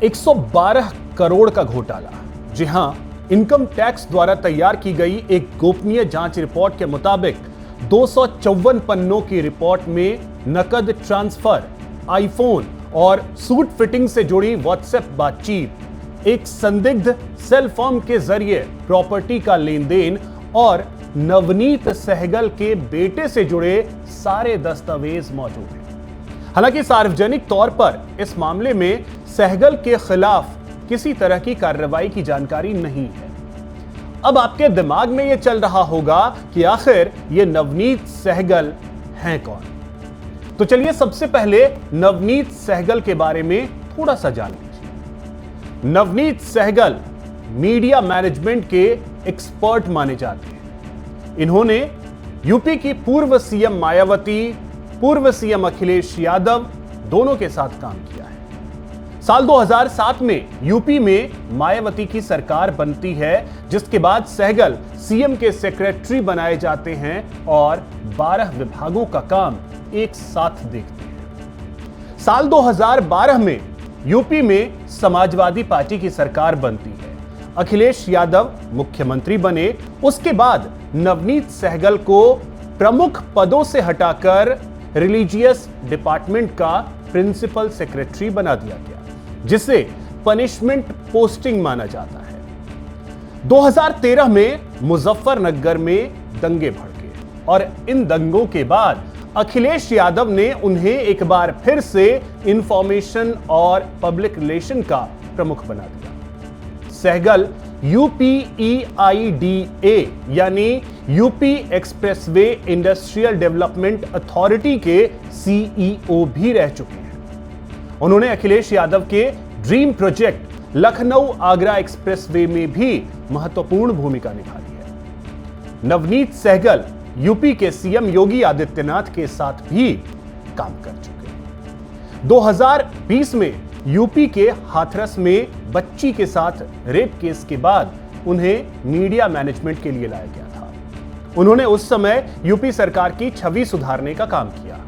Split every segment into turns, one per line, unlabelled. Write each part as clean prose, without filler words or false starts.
112 करोड़ का घोटाला। जी हां, इनकम टैक्स द्वारा तैयार की गई एक गोपनीय जांच रिपोर्ट के मुताबिक 254 पन्नों की रिपोर्ट में नकद ट्रांसफर, आईफोन और सूट फिटिंग से जुड़ी व्हाट्सएप बातचीत, एक संदिग्ध सेल फोन के जरिए प्रॉपर्टी का लेन देन और नवनीत सहगल के बेटे से जुड़े सारे दस्तावेज मौजूद हैं। हालांकि सार्वजनिक तौर पर इस मामले में सहगल के खिलाफ किसी तरह की कार्रवाई की जानकारी नहीं है। अब आपके दिमाग में यह चल रहा होगा कि आखिर ये नवनीत सहगल हैं कौन? तो चलिए सबसे पहले नवनीत सहगल के बारे में थोड़ा सा जान लीजिए। नवनीत सहगल मीडिया मैनेजमेंट के एक्सपर्ट माने जाते हैं। इन्होंने यूपी की पूर्व सीएम मायावती, पूर्व सीएम अखिलेश यादव दोनों के साथ काम किया है। साल 2007 में यूपी में मायावती की सरकार बनती है, जिसके बाद सहगल सीएम के सेक्रेटरी बनाए जाते हैं और 12 विभागों का काम एक साथ देखते हैं। साल 2012 में यूपी में समाजवादी पार्टी की सरकार बनती है। अखिलेश यादव मुख्यमंत्री बने। उसके बाद नवनीत सहगल को प्रमुख पदों से हटाकर रिलीजियस डिपार्टमेंट का प्रिंसिपल सेक्रेटरी बना दिया गया, जिसे पनिशमेंट पोस्टिंग माना जाता है। 2013 में मुजफ्फरनगर में दंगे भड़के और इन दंगों के बाद अखिलेश यादव ने उन्हें एक बार फिर से इंफॉर्मेशन और पब्लिक रिलेशन का प्रमुख बना दिया। सहगल UPEIDA यानी UP expressway industrial development authority के CEO भी रह चुके हैं। उन्होंने अखिलेश यादव के dream project Lucknow Agra expressway में भी महत्वपूर्ण भूमिका निभाई है। नवनीत सहगल यूपी के सीएम योगी आदित्यनाथ के साथ भी काम कर चुके हैं। 2020 में यूपी के हाथरस में बच्ची के साथ रेप केस के बाद उन्हें मीडिया मैनेजमेंट के लिए लाया गया था। उन्होंने उस समय यूपी सरकार की छवि सुधारने का काम किया।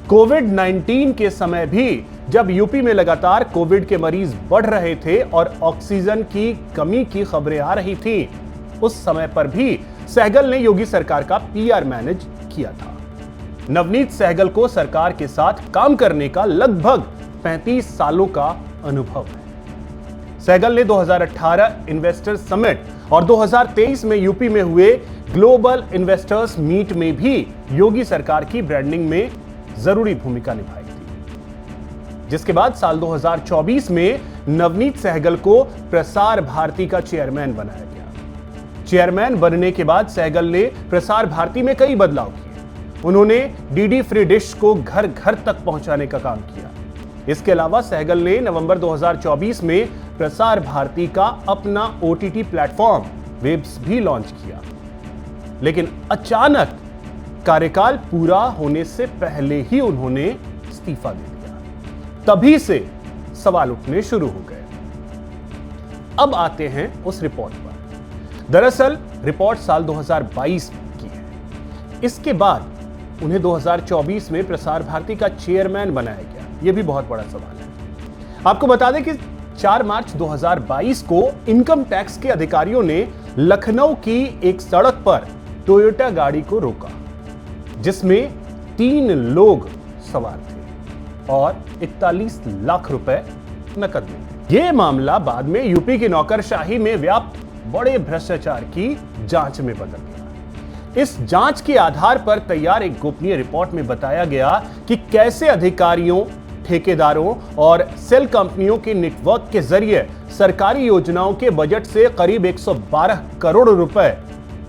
कोविड-19 के समय भी जब यूपी में लगातार कोविड के मरीज बढ़ रहे थे और ऑक्सीजन की कमी की खबरें आ रही थी, उस समय पर भी सहगल ने योगी सरकार का PR मैनेज किया था। नवनीत सहगल को सरकार के साथ काम करने का लगभग 35 सालों का अनुभव है। सहगल ने 2018 इन्वेस्टर्स समिट और 2023 में यूपी में हुए ग्लोबल इन्वेस्टर्स मीट में भी योगी सरकार की ब्रांडिंग में जरूरी भूमिका निभाई थी। जिसके बाद साल 2024 में नवनीत सहगल को प्रसार भारती का चेयरमैन बनाया गया। चेयरमैन बनने के बाद सहगल ने प्रसार भारती में कई बदलाव किए। उन्होंने DD फ्री डिश को घर घर तक पहुंचाने का काम किया। इसके अलावा सहगल ने नवंबर 2024 में प्रसार भारती का अपना OTT प्लेटफॉर्म वेब्स भी लॉन्च किया। लेकिन अचानक कार्यकाल पूरा होने से पहले ही उन्होंने इस्तीफा दे दिया। तभी से सवाल उठने शुरू हो गए। अब आते हैं उस रिपोर्ट पर। दरअसल रिपोर्ट साल 2022 की है। इसके बाद उन्हें 2024 में प्रसार भारती का चेयरमैन बनाया गया। यह भी बहुत बड़ा सवाल है। आपको बता दें कि 4 मार्च 2022 को इनकम टैक्स के अधिकारियों ने लखनऊ की एक सड़क पर टोयोटा गाड़ी को रोका, जिसमें 3 लोग सवार थे और 41 लाख रुपए नकद में। यह मामला बाद में यूपी की नौकरशाही में व्याप्त बड़े भ्रष्टाचार की जांच में बदल गया। इस जांच के आधार पर तैयार एक गोपनीय रिपोर्ट में बताया गया कि कैसे अधिकारियों, ठेकेदारों और सेल कंपनियों के नेटवर्क के जरिए सरकारी योजनाओं के बजट से करीब 112 करोड़ रुपए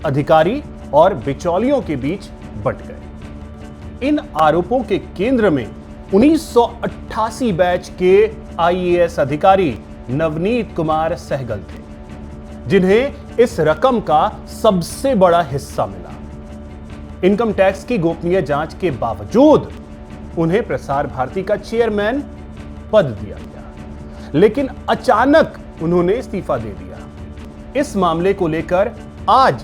अधिकारी और बिचौलियों के बीच बंट गए। इन आरोपों के केंद्र में 1988 बैच के IAS अधिकारी नवनीत कुमार सहगल थे, जिन्हें इस रकम का सबसे बड़ा हिस्सा मिला। इनकम टैक्स की गोपनीय जांच के बावजूद उन्हें प्रसार भारती का चेयरमैन पद दिया गया, लेकिन अचानक उन्होंने इस्तीफा दे दिया। इस मामले को लेकर आज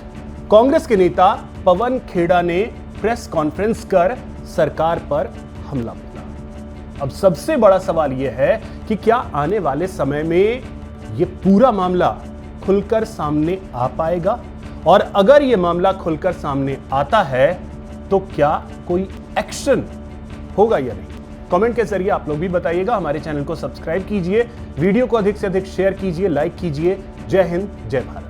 कांग्रेस के नेता पवन खेड़ा ने प्रेस कॉन्फ्रेंस कर सरकार पर हमला बोला। अब सबसे बड़ा सवाल यह है कि क्या आने वाले समय में यह पूरा मामला खुलकर सामने आ पाएगा, और अगर यह मामला खुलकर सामने आता है तो क्या कोई एक्शन होगा या नहीं? कमेंट के जरिए आप लोग भी बताइएगा। हमारे चैनल को सब्सक्राइब कीजिए, वीडियो को अधिक से अधिक शेयर कीजिए, लाइक कीजिए। जय हिंद, जय भारत।